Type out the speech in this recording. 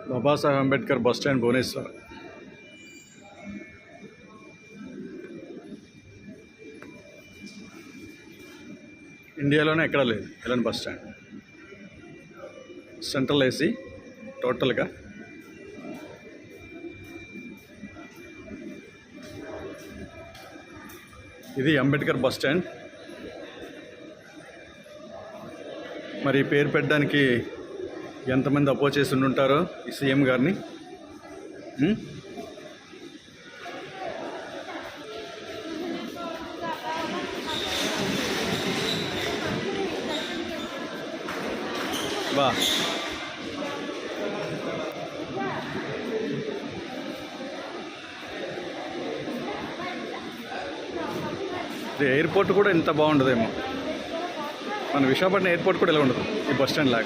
Babasaheb Ambedkar bus stand Bhubaneswar. ఇండియాలోనే ఎక్కడా లేదు ఇలాంటి బస్ స్టాండ్. సెంట్రల్ ఏసీ టోటల్గా. ఇది అంబేద్కర్ బస్ స్టాండ్. మరి పేరు పెట్టడానికి ఎంతమంది అపోజ్ చేసి ఉండుంటారో ఈ సీఎం గారిని. బా ఎయిర్పోర్ట్ కూడా ఇంత బాగుండదేమో. మన విశాఖపట్నం ఎయిర్పోర్ట్ కూడా ఇలా ఉండదు ఈ బస్ స్టాండ్ లాగా.